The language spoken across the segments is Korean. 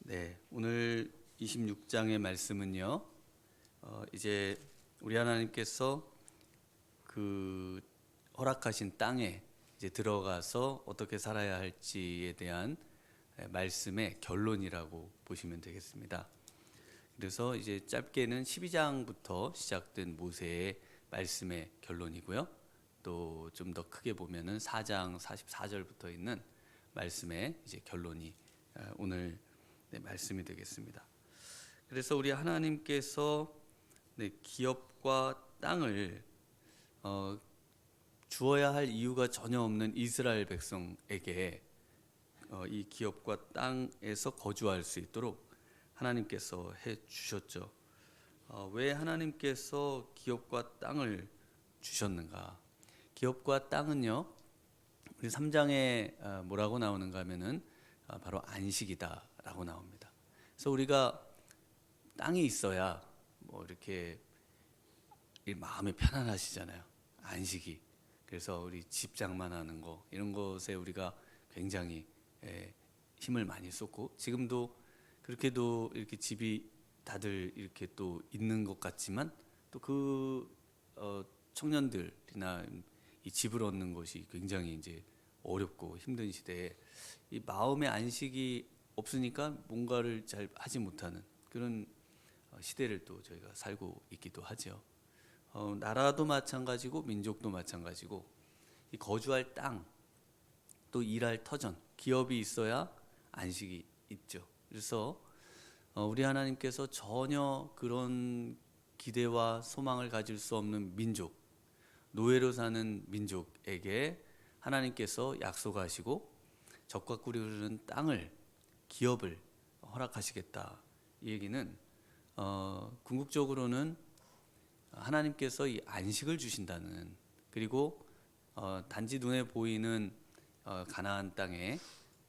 네, 오늘 26장의 말씀은요. 이제 우리 하나님께서 그 허락하신 땅에 이제 들어가서 어떻게 살아야 할지에 대한 말씀의 결론이라고 보시면 되겠습니다. 그래서 이제 짧게는 12장부터 시작된 모세의 말씀의 결론이고요. 또 좀 더 크게 보면은 4장 44절부터 있는 말씀의 이제 결론이 오늘 말씀이 되겠습니다. 그래서 우리 하나님께서 기업과 땅을 주어야 할 이유가 전혀 없는 이스라엘 백성에게 이 기업과 땅에서 거주할 수 있도록 하나님께서 해 주셨죠. 왜 하나님께서 기업과 땅을 주셨는가? 기업과 땅은요, 우리 3장에 뭐라고 나오는가 하면은 바로 안식이다라고 나옵니다. 그래서 우리가 땅이 있어야 뭐 이렇게 마음이 편안하시잖아요. 안식이. 그래서 우리 집 장만하는 거 이런 것에 우리가 굉장히 힘을 많이 쏟고, 지금도 그렇게도 이렇게 집이 다들 이렇게 또 있는 것 같지만, 또 그 청년들이나 이 집을 얻는 것이 굉장히 이제 어렵고 힘든 시대에 이 마음의 안식이 없으니까 뭔가를 잘 하지 못하는 그런 시대를 또 저희가 살고 있기도 하죠. 나라도 마찬가지고 민족도 마찬가지고, 이 거주할 땅, 또 일할 터전, 기업이 있어야 안식이 있죠. 그래서 우리 하나님께서 전혀 그런 기대와 소망을 가질 수 없는 민족, 노예로 사는 민족에게 하나님께서 약속하시고 적과 꿀이 흐르는 땅을, 기업을 허락하시겠다. 이 얘기는 궁극적으로는 하나님께서 이 안식을 주신다는, 그리고 단지 눈에 보이는 가나안 땅에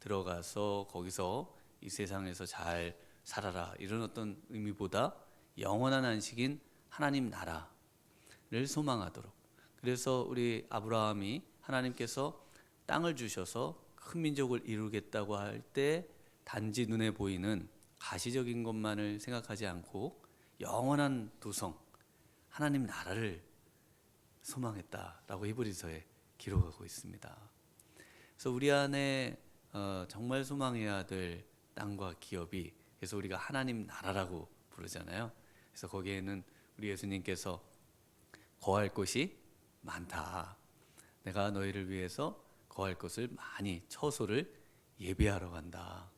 들어가서 거기서 이 세상에서 잘 살아라 이런 어떤 의미보다 영원한 안식인 하나님 나라를 소망하도록. 그래서 우리 아브라함이 하나님께서 땅을 주셔서 큰 민족을 이루겠다고 할 때 단지 눈에 보이는 가시적인 것만을 생각하지 않고 영원한 도성 하나님 나라를 소망했다라고 히브리서에 기록하고 있습니다. 그래서 우리 안에 정말 소망해야 될 땅과 기업이, 그래서 우리가 하나님 나라라고 부르잖아요. 그래서 거기에는 우리 예수님께서 거할 곳이 많다. 내가 너희를 위해서 거할 것을 많이 처소를 예비하러 간다.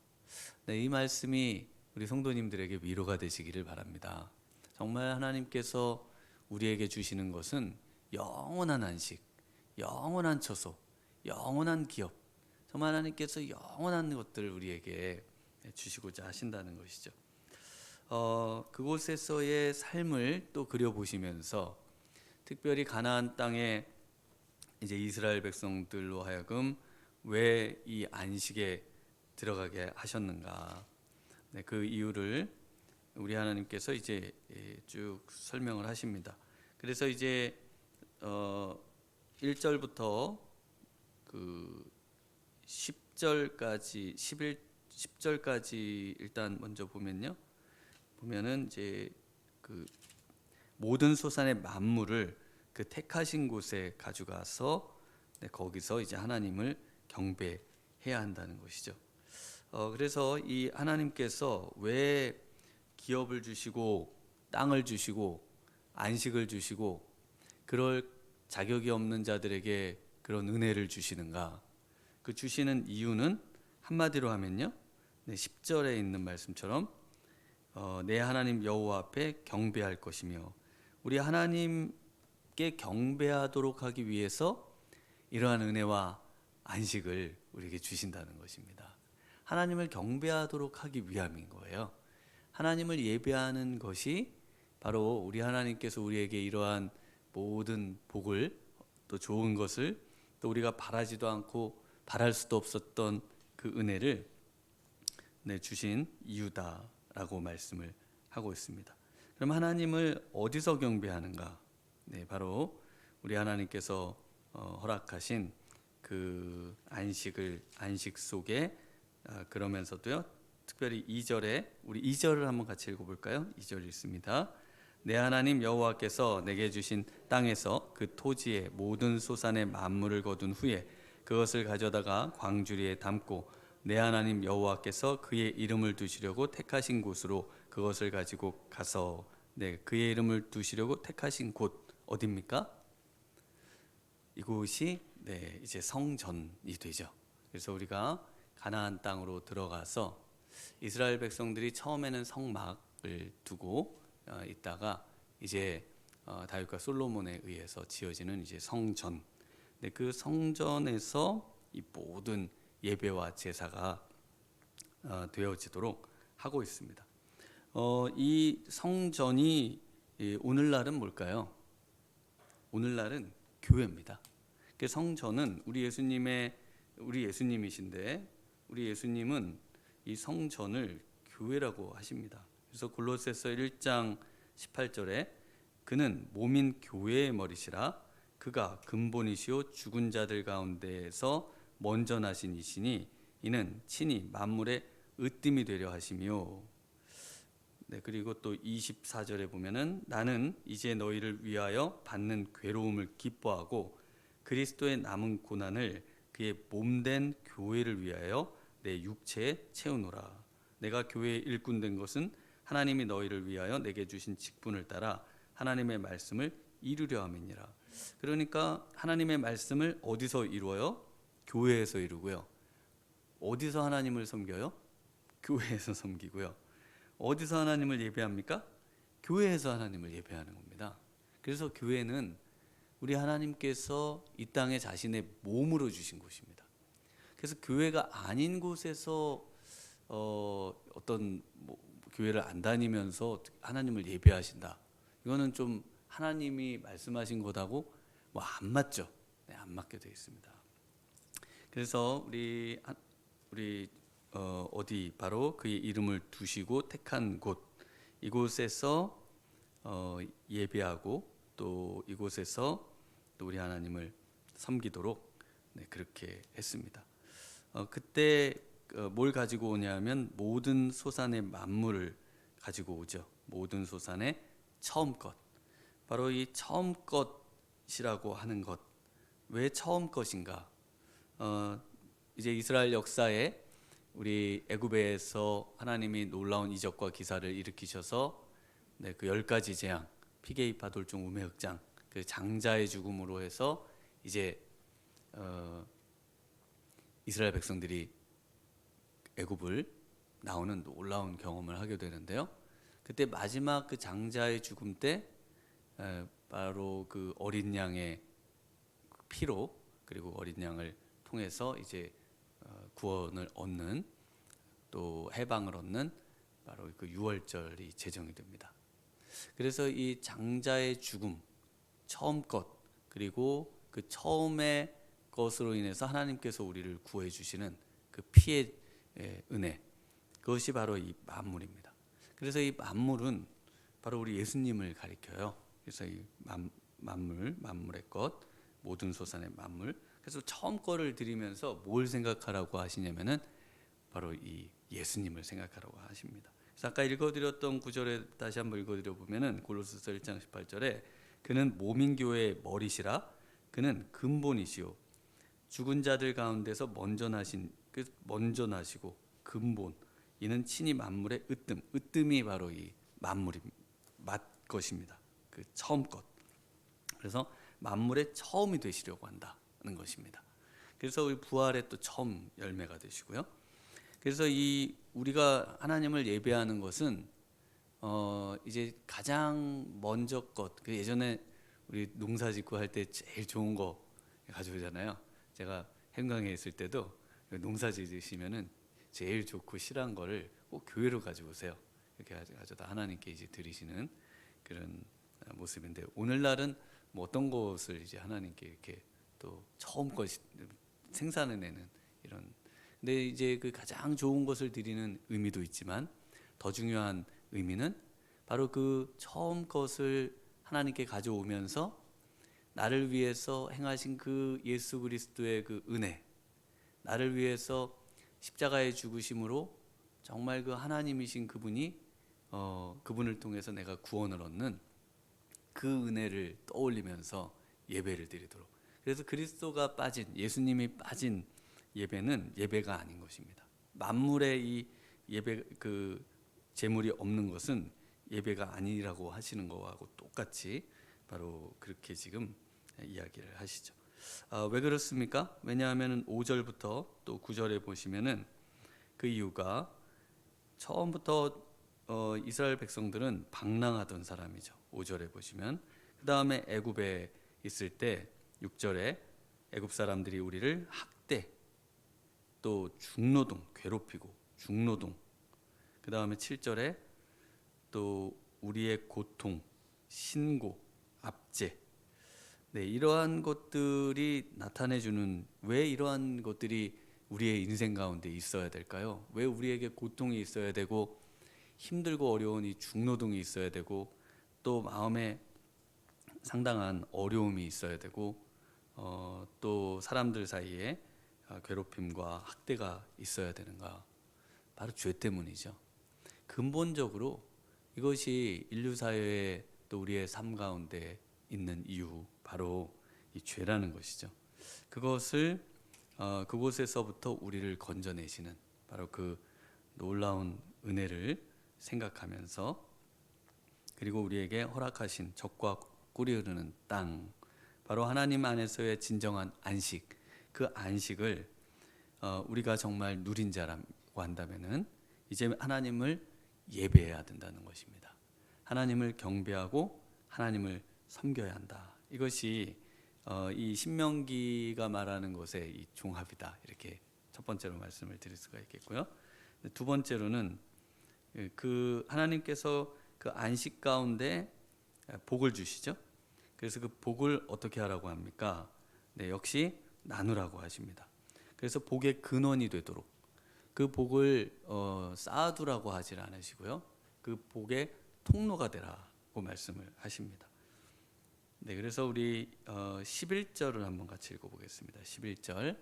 네, 이 말씀이 우리 성도님들에게 위로가 되시기를 바랍니다. 정말 하나님께서 우리에게 주시는 것은 영원한 안식, 영원한 처소, 영원한 기업, 정말 하나님께서 영원한 것들을 우리에게 주시고자 하신다는 것이죠. 그곳에서의 삶을 또 그려보시면서, 특별히 가나안 땅에 이제 이스라엘 백성들로 하여금 왜 이 안식에 들어가게 하셨는가? 네, 그 이유를 우리 하나님께서 이제 쭉 설명을 하십니다. 그래서 이제 1절부터 그 10절까지 10절까지 일단 먼저 보면은 이제 그 모든 소산의 만물을 그 택하신 곳에 가져가서 거기서 이제 하나님을 경배해야 한다는 것이죠. 그래서 이 하나님께서 왜 기업을 주시고 땅을 주시고 안식을 주시고 그럴 자격이 없는 자들에게 그런 은혜를 주시는가? 그 주시는 이유는 한마디로 하면요, 10절에 있는 말씀처럼 내 하나님 여호와 앞에 경배할 것이며, 우리 하나님께 경배하도록 하기 위해서 이러한 은혜와 안식을 우리에게 주신다는 것입니다. 하나님을 경배하도록 하기 위함인 거예요. 하나님을 예배하는 것이 바로 우리 하나님께서 우리에게 이러한 모든 복을, 또 좋은 것을, 또 우리가 바라지도 않고 바랄 수도 없었던 그 은혜를 주신 이유다라고 말씀을 하고 있습니다. 그럼 하나님을 어디서 경배하는가? 바로 우리 하나님께서 허락하신 그 안식 속에, 그러면서도요 특별히 2절에 우리 2절을 한번 같이 읽어볼까요? 2절 읽습니다. 내 하나님 여호와께서 내게 주신 땅에서 그 토지의 모든 소산의 만물을 거둔 후에 그것을 가져다가 광주리에 담고 내 하나님 여호와께서 그의 이름을 두시려고 택하신 곳으로 그것을 가지고 가서 그의 이름을 두시려고 택하신 곳 어디입니까? 이곳이 이제 성전이 되죠. 그래서 우리가 가나안 땅으로 들어가서 이스라엘 백성들이 처음에는 성막을 두고 있다가 이제 다윗과 솔로몬에 의해서 지어지는 이제 성전. 그 성전에서 이 모든 예배와 제사가 되어지도록 하고 있습니다. 이 성전이 오늘날은 뭘까요? 오늘날은 교회입니다. 그 성전은 우리 예수님이신데 우리 예수님은 이 성전을 교회라고 하십니다. 그래서 골로새서 1장 18절에 그는 몸인 교회의 머리시라 그가 근본이시요 죽은 자들 가운데에서 먼저 나신 이시니 이는 친히 만물의 으뜸이 되려 하시며 그리고 또 24절에 보면은 나는 이제 너희를 위하여 받는 괴로움을 기뻐하고 그리스도의 남은 고난을 그의 몸된 교회를 위하여 내 육체에 채우노라. 내가 교회의 일꾼 된 것은 하나님이 너희를 위하여 내게 주신 직분을 따라 하나님의 말씀을 이루려 함이니라. 그러니까 하나님의 말씀을 어디서 이루어요? 교회에서 이루고요. 어디서 하나님을 섬겨요? 교회에서 섬기고요. 어디서 하나님을 예배합니까? 교회에서 하나님을 예배하는 겁니다. 그래서 교회는 우리 하나님께서 이 땅에 자신의 몸으로 주신 곳입니다. 그래서 교회가 아닌 곳에서 어떤 교회를 안 다니면서 하나님을 예배하신다. 이거는 좀 하나님이 말씀하신 것하고 안 맞죠. 안 맞게 되어 있습니다. 그래서 우리 어디 바로 그의 이름을 두시고 택한 곳 이곳에서 예배하고 또 이곳에서 또 우리 하나님을 섬기도록 그렇게 했습니다. 그때 뭘 가지고 오냐면 모든 소산의 만물을 가지고 오죠. 모든 소산의 처음 것. 바로 이 처음 것이라고 하는 것. 왜 처음 것인가? 이제 이스라엘 역사에 우리 애굽에서 하나님이 놀라운 이적과 기사를 일으키셔서 그 10가지 재앙, 피게이파 돌종 우매흑장, 그 장자의 죽음으로 해서 이제 이스라엘 백성들이 애굽을 나오는 놀라운 경험을 하게 되는데요. 그때 마지막 그 장자의 죽음 때 바로 그 어린 양의 피로 그리고 어린 양을 통해서 이제 구원을 얻는 또 해방을 얻는 바로 그 유월절이 제정이 됩니다. 그래서 이 장자의 죽음, 처음 것 그리고 그 처음의 것으로 인해서 하나님께서 우리를 구해 주시는 그 피의 은혜, 그것이 바로 이 만물입니다. 그래서 이 만물은 바로 우리 예수님을 가리켜요. 그래서 이 만물의 것, 모든 소산의 만물. 그래서 처음 거를 드리면서 뭘 생각하라고 하시냐면은 바로 이 예수님을 생각하라고 하십니다. 그래서 아까 읽어드렸던 구절에 다시 한번 읽어드려 보면은 골로새서 1장 18절에 그는 몸인 교회의 머리시라 그는 근본이시요 죽은 자들 가운데서 먼저 나시고 근본 이는 친히 만물의 으뜸이 바로 이 만물이 것입니다. 그 처음 것. 그래서 만물의 처음이 되시려고 한다는 것입니다. 그래서 우리 부활의 또 처음 열매가 되시고요. 그래서 이 우리가 하나님을 예배하는 것은 이제 가장 먼저 것. 그 예전에 우리 농사짓고 할 때 제일 좋은 거 가져오잖아요. 제가 행강에 있을 때도 농사짓으시면은 제일 좋고 실한 거를 꼭 교회로 가지고 오세요. 이렇게 가져다 하나님께 이제 드리시는 그런 모습인데 오늘날은 뭐 어떤 것을 이제 하나님께 이렇게 또 처음 것 생산해내는 이런. 근데 이제 그 가장 좋은 것을 드리는 의미도 있지만 더 중요한 의미는 바로 그 처음 것을 하나님께 가져오면서 나를 위해서 행하신 그 예수 그리스도의 그 은혜, 나를 위해서 십자가의 죽으심으로 정말 그 하나님이신 그분이 그분을 통해서 내가 구원을 얻는 그 은혜를 떠올리면서 예배를 드리도록. 그래서 그리스도가 빠진, 예수님이 빠진 예배는 예배가 아닌 것입니다. 만물의 이 예배 그 제물이 없는 것은 예배가 아니라고 하시는 거하고 똑같이 바로 그렇게 지금 이야기를 하시죠. 왜 그렇습니까? 왜냐하면 5절부터 또 9절에 보시면은 그 이유가 처음부터 이스라엘 백성들은 방랑하던 사람이죠. 5절에 보시면 그 다음에 애굽에 있을 때 6절에 애굽 사람들이 우리를 학대 또 중노동 괴롭히고 중노동 그 다음에 7절에 또 우리의 고통 신고 압제 네, 이러한 것들이 나타내주는 왜 이러한 것들이 우리의 인생 가운데 있어야 될까요? 왜 우리에게 고통이 있어야 되고 힘들고 어려운 이 중노동이 있어야 되고 또 마음에 상당한 어려움이 있어야 되고 또 사람들 사이에 괴롭힘과 학대가 있어야 되는가? 바로 죄 때문이죠. 근본적으로 이것이 인류 사회에 또 우리의 삶 가운데 있는 이유 바로 이 죄라는 것이죠. 그것을 그곳에서부터 우리를 건져내시는 바로 그 놀라운 은혜를 생각하면서 그리고 우리에게 허락하신 젖과 꿀이 흐르는 땅 바로 하나님 안에서의 진정한 안식 그 안식을 우리가 정말 누린 자라고 한다면은 이제 하나님을 예배해야 된다는 것입니다. 하나님을 경배하고 하나님을 섬겨야 한다. 이것이 이 신명기가 말하는 것의 이 종합이다. 이렇게 첫 번째로 말씀을 드릴 수가 있겠고요. 두 번째로는 그 하나님께서 그 안식 가운데 복을 주시죠. 그래서 그 복을 어떻게 하라고 합니까? 네, 역시 나누라고 하십니다. 그래서 복의 근원이 되도록 그 복을 쌓아두라고 하질 않으시고요. 그 복의 통로가 되라고 말씀을 하십니다. 네, 그래서 우리 11절을 한번 같이 읽어보겠습니다. 11절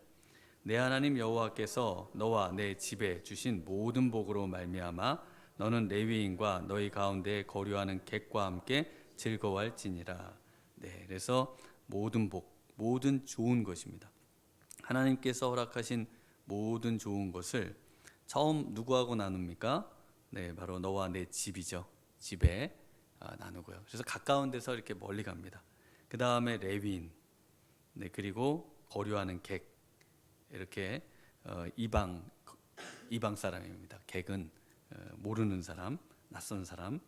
내 하나님 여호와께서 너와 내 집에 주신 모든 복으로 말미암아 너는 레위인과 너희 가운데 거류하는 객과 함께 즐거워할지니라. 네, 그래서 모든 복, 모든 좋은 것입니다. 하나님께서 허락하신 모든 좋은 것을 처음 누구하고 나눕니까? 네, 바로 너와 내 집이죠. 집에 나누고요. 그래서 가까운 데서 이렇게 멀리 갑니다. 그 다음에 레위인, 네, 그리고 거류하는 객, 이렇게 이방 사람입니다. 객은 모르는 사람, 낯선 사람,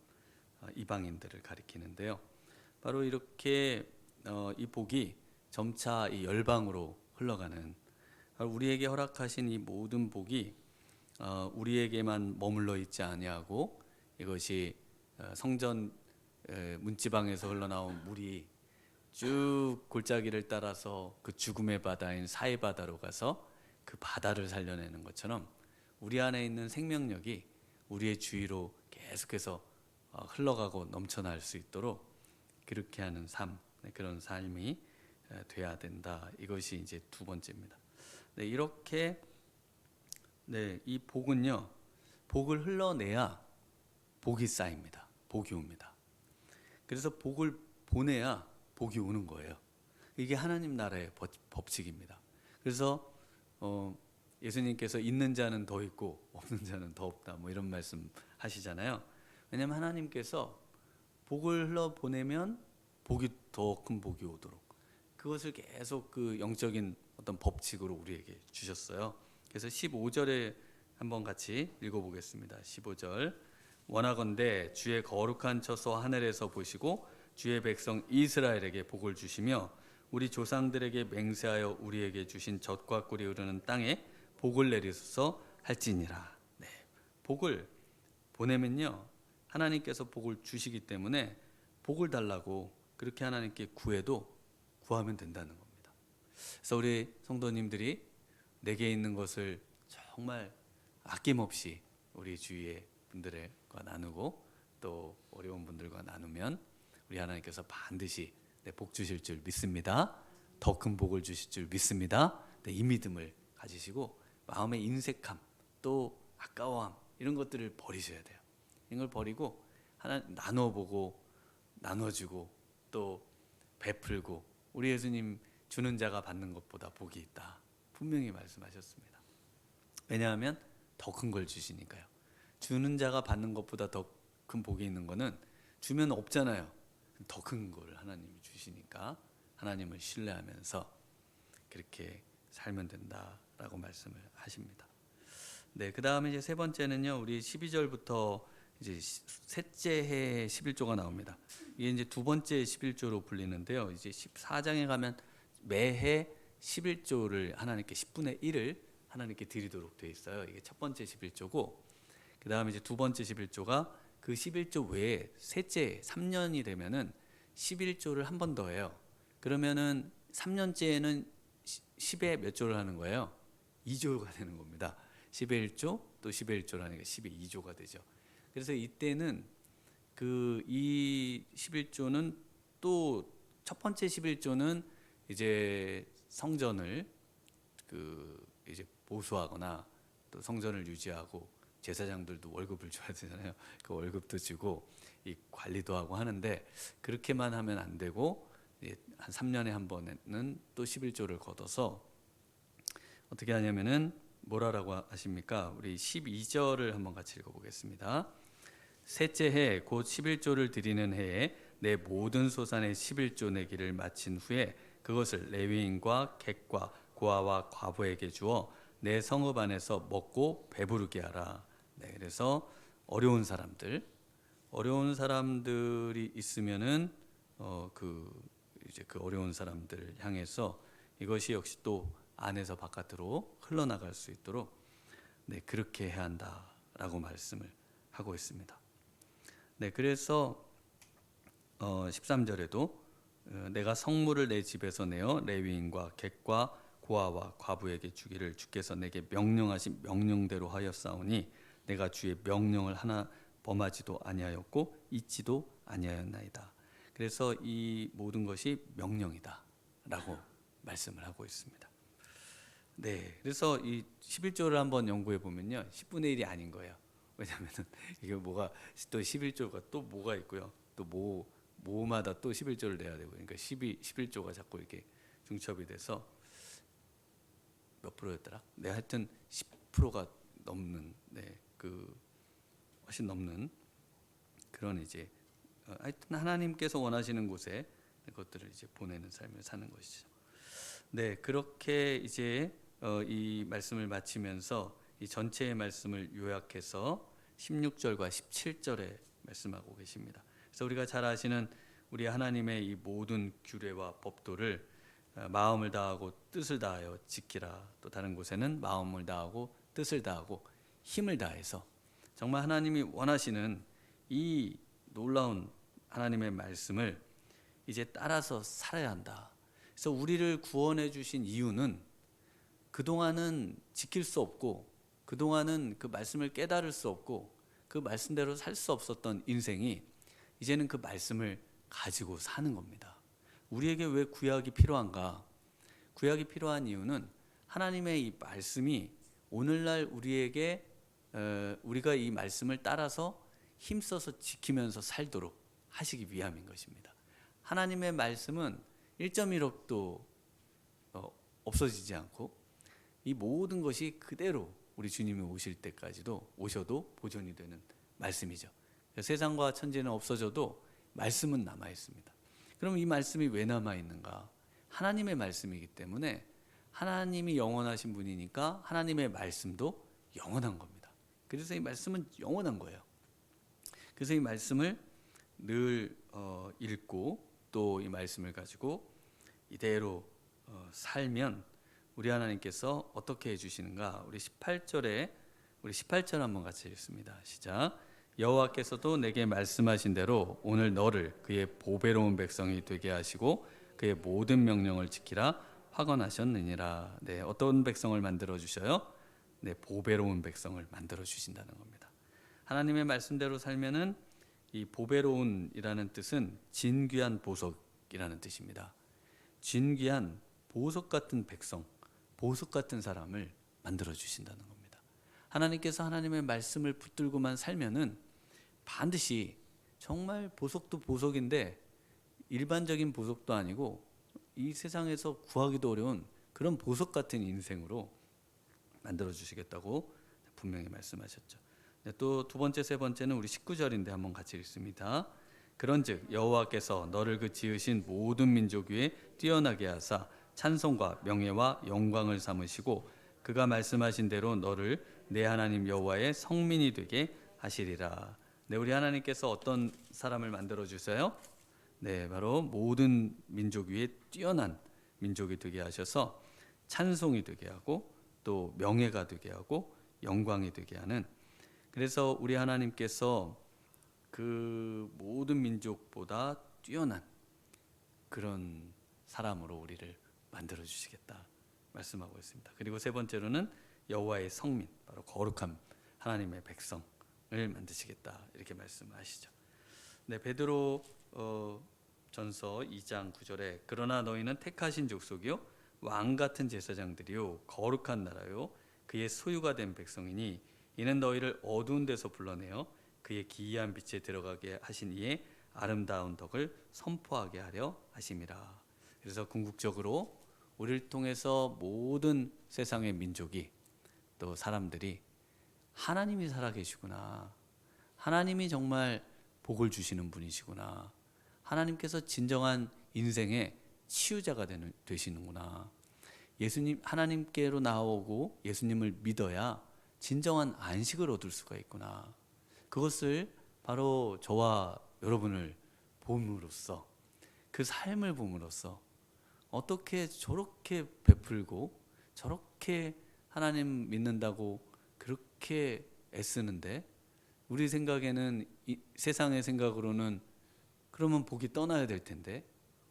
이방인들을 가리키는데요. 바로 이렇게 이 복이 점차 이 열방으로 흘러가는 우리에게 허락하신 이 모든 복이 우리에게만 머물러 있지 아니하고 이것이 성전 문지방에서 흘러나온 물이 쭉 골짜기를 따라서 그 죽음의 바다인 사해 바다로 가서 그 바다를 살려내는 것처럼 우리 안에 있는 생명력이 우리의 주위로 계속해서 흘러가고 넘쳐날 수 있도록 그렇게 하는 삶, 그런 삶이 돼야 된다. 이것이 이제 두 번째입니다. 네, 이렇게 이 복은요, 복을 흘러내야 복이 쌓입니다. 복이 옵니다. 그래서 복을 보내야 복이 오는 거예요. 이게 하나님 나라의 법칙입니다. 그래서 예수님께서 있는 자는 더 있고 없는 자는 더 없다. 뭐 이런 말씀 하시잖아요. 왜냐하면 하나님께서 복을 흘러 보내면 복이 더 큰 복이 오도록 그것을 계속 그 영적인 어떤 법칙으로 우리에게 주셨어요. 그래서 15절에 한번 같이 읽어보겠습니다. 15절 원하건대 주의 거룩한 처소 하늘에서 보시고 주의 백성 이스라엘에게 복을 주시며 우리 조상들에게 맹세하여 우리에게 주신 젖과 꿀이 흐르는 땅에 복을 내리소서 할지니라. 네, 복을 보내면요 하나님께서 복을 주시기 때문에 복을 달라고 그렇게 하나님께 구해도 구하면 된다는 겁니다. 그래서 우리 성도님들이 내게 있는 것을 정말 아낌없이 우리 주위의 분들과 나누고 또 어려운 분들과 나누면 우리 하나님께서 반드시 복 주실 줄 믿습니다. 더 큰 복을 주실 줄 믿습니다. 이 믿음을 가지시고 마음의 인색함 또 아까워함 이런 것들을 버리셔야 돼요. 이걸 버리고 하나 나눠보고 나눠주고 또 베풀고 우리 예수님 주는 자가 받는 것보다 복이 있다. 분명히 말씀하셨습니다. 왜냐하면 더 큰 걸 주시니까요. 주는 자가 받는 것보다 더 큰 복이 있는 거는 주면 없잖아요. 더 큰 걸 하나님이 주시니까 하나님을 신뢰하면서 그렇게 살면 된다라고 말씀을 하십니다. 네, 그 다음에 이제 세 번째는요, 우리 12절부터 이제 셋째 해 11조가 나옵니다. 이게 이제 두 번째 11조로 불리는데요. 이제 14장에 가면 매해 11조를 하나님께 10분의 1을 하나님께 드리도록 되어 있어요. 이게 첫 번째 11조고, 그 다음에 이제 두 번째 11조가 그 11조 외에 셋째 3년이 되면은 11조를 한 번 더 해요. 그러면은 3년째에는 10에 몇 조를 하는 거예요? 2조가 되는 겁니다. 10의 1조 또 10의 1조라니까 10의 2조가 되죠. 그래서 이때는 그 이 11조는 또 첫 번째 11조는 이제 성전을 그 이제 보수하거나 또 성전을 유지하고 제사장들도 월급을 줘야 되잖아요. 그 월급도 주고 이 관리도 하고 하는데 그렇게만 하면 안 되고 한 3년에 한 번은 또 11조를 걷어서 어떻게 하냐면은 뭐라고 하십니까? 우리 12절을 한번 같이 읽어보겠습니다. 셋째 해 곧 11조를 드리는 해에 내 모든 소산의 11조 내기를 마친 후에 그것을 레위인과 객과 고아와 과부에게 주어 내 성읍 안에서 먹고 배부르게 하라. 네, 그래서 어려운 사람들이 있으면은 이제 그 어려운 사람들 향해서 이것이 역시 또 안에서 바깥으로 흘러나갈 수 있도록 네, 그렇게 해야 한다라고 말씀을 하고 있습니다. 네, 그래서 13절에도 내가 성물을 내 집에서 내어 레위인과 객과 고아와 과부에게 주기를 주께서 내게 명령하신 명령대로 하였사오니 내가 주의 명령을 하나 범하지도 아니하였고 잊지도 아니하였나이다. 그래서 이 모든 것이 명령이다라고 말씀을 하고 있습니다. 네, 그래서 이 11조를 한번 연구해 보면요, 10분의 1이 아닌 거예요. 왜냐하면은 이게 뭐가 또 11조가 또 뭐가 있고요, 또 뭐마다 또 11조를 내야 되고, 그러니까 11조가 자꾸 이렇게 중첩이 돼서 몇 프로였더라? 네, 하여튼 10%가 넘는, 네, 그 훨씬 넘는 그런 이제 하여튼 하나님께서 원하시는 곳에 그것들을 이제 보내는 삶을 사는 것이죠. 네, 그렇게 이제 이 말씀을 마치면서 이 전체의 말씀을 요약해서 16절과 17절에 말씀하고 계십니다. 그래서 우리가 잘 아시는 우리 하나님의 이 모든 규례와 법도를 마음을 다하고 뜻을 다하여 지키라. 또 다른 곳에는 마음을 다하고 뜻을 다하고 힘을 다해서 정말 하나님이 원하시는 이 놀라운 하나님의 말씀을 이제 따라서 살아야 한다. 그래서 우리를 구원해 주신 이유는 그동안은 지킬 수 없고 그동안은 그 말씀을 깨달을 수 없고 그 말씀대로 살 수 없었던 인생이 이제는 그 말씀을 가지고 사는 겁니다. 우리에게 왜 구약이 필요한가? 구약이 필요한 이유는 하나님의 이 말씀이 오늘날 우리에게 우리가 이 말씀을 따라서 힘써서 지키면서 살도록 하시기 위함인 것입니다. 하나님의 말씀은 1.1억도 없어지지 않고 이 모든 것이 그대로 우리 주님이 오실 때까지도 오셔도 보존이 되는 말씀이죠. 세상과 천지는 없어져도 말씀은 남아 있습니다. 그럼 이 말씀이 왜 남아 있는가? 하나님의 말씀이기 때문에 하나님이 영원하신 분이니까 하나님의 말씀도 영원한 겁니다. 그래서 이 말씀은 영원한 거예요. 그래서 이 말씀을 늘 읽고 또 이 말씀을 가지고 이대로 살면 우리 하나님께서 어떻게 해주시는가? 우리 18절 한번 같이 읽습니다. 시작. 여호와께서도 내게 말씀하신 대로 오늘 너를 그의 보배로운 백성이 되게 하시고 그의 모든 명령을 지키라 확언하셨느니라. 네, 어떤 백성을 만들어 주셔요? 네, 보배로운 백성을 만들어 주신다는 겁니다. 하나님의 말씀대로 살면은 이 보배로운이라는 뜻은 진귀한 보석이라는 뜻입니다. 진귀한 보석 같은 백성, 보석 같은 사람을 만들어 주신다는 겁니다. 하나님께서 하나님의 말씀을 붙들고만 살면은 반드시 정말 보석도 보석인데 일반적인 보석도 아니고 이 세상에서 구하기도 어려운 그런 보석 같은 인생으로 만들어 주시겠다고 분명히 말씀하셨죠. 또 두 번째, 세 번째는 우리 19절인데 한번 같이 읽습니다. 그런즉 여호와께서 너를 그 지으신 모든 민족 위에 뛰어나게 하사 찬송과 명예와 영광을 삼으시고 그가 말씀하신 대로 너를 내 하나님 여호와의 성민이 되게 하시리라. 네, 우리 하나님께서 어떤 사람을 만들어 주세요? 네, 바로 모든 민족 위에 뛰어난 민족이 되게 하셔서 찬송이 되게 하고 또 명예가 되게 하고 영광이 되게 하는, 그래서 우리 하나님께서 그 모든 민족보다 뛰어난 그런 사람으로 우리를 만들어 주시겠다 말씀하고 있습니다. 그리고 세 번째로는 여호와의 성민, 바로 거룩한 하나님의 백성을 만드시겠다 이렇게 말씀하시죠. 네, 베드로 전서 2장 9절에 그러나 너희는 택하신 족속이요 왕 같은 제사장들이요 거룩한 나라요 그의 소유가 된 백성이니 이는 너희를 어두운 데서 불러내어 그의 기이한 빛에 들어가게 하신 이의 아름다운 덕을 선포하게 하려 하심이라. 그래서 궁극적으로 우리를 통해서 모든 세상의 민족이 또 사람들이 하나님이 살아계시구나, 하나님이 정말 복을 주시는 분이시구나, 하나님께서 진정한 인생의 치유자가 되시는구나, 예수님 하나님께로 나오고 예수님을 믿어야 진정한 안식을 얻을 수가 있구나, 그것을 바로 저와 여러분을 봄으로써 그 삶을 봄으로써 어떻게 저렇게 베풀고 저렇게 하나님 믿는다고 그렇게 애쓰는데 우리 생각에는 세상의 생각으로는 그러면 복이 떠나야 될 텐데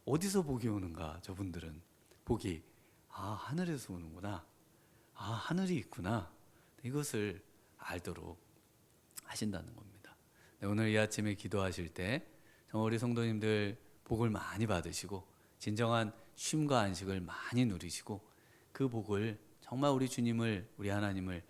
어디서 복이 오는가? 저분들은 복이 하늘에서 오는구나, 하늘이 있구나, 이것을 알도록 하신다는 겁니다. 네, 오늘 이 아침에 기도하실 때 정말 우리 성도님들 복을 많이 받으시고 진정한 쉼과 안식을 많이 누리시고 그 복을 정말 우리 주님을, 우리 하나님을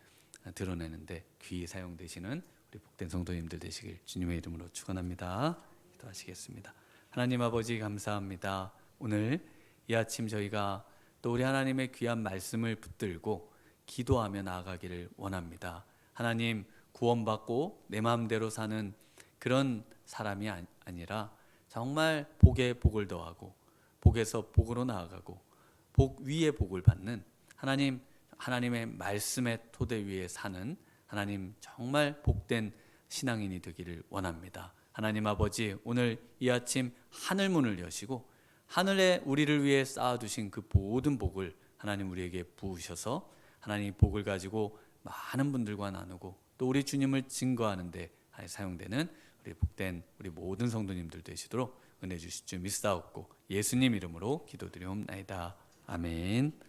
드러내는데 귀히 사용되시는 우리 복된 성도님들 되시길 주님의 이름으로 축원합니다. 기도하시겠습니다. 하나님 아버지 감사합니다. 오늘 이 아침 저희가 또 우리 하나님의 귀한 말씀을 붙들고 기도하며 나아가기를 원합니다. 하나님, 구원받고 내 마음대로 사는 그런 사람이 아니라 정말 복에 복을 더하고 복에서 복으로 나아가고 복 위에 복을 받는 하나님의 말씀의 토대 위에 사는 하나님 정말 복된 신앙인이 되기를 원합니다. 하나님 아버지, 오늘 이 아침 하늘문을 여시고 하늘에 우리를 위해 쌓아두신 그 모든 복을 하나님 우리에게 부으셔서 하나님 복을 가지고 많은 분들과 나누고 또 우리 주님을 증거하는 데 사용되는 우리 복된 우리 모든 성도님들 되시도록 은혜 주실 줄 믿사옵고 예수님 이름으로 기도드리옵나이다. 아멘.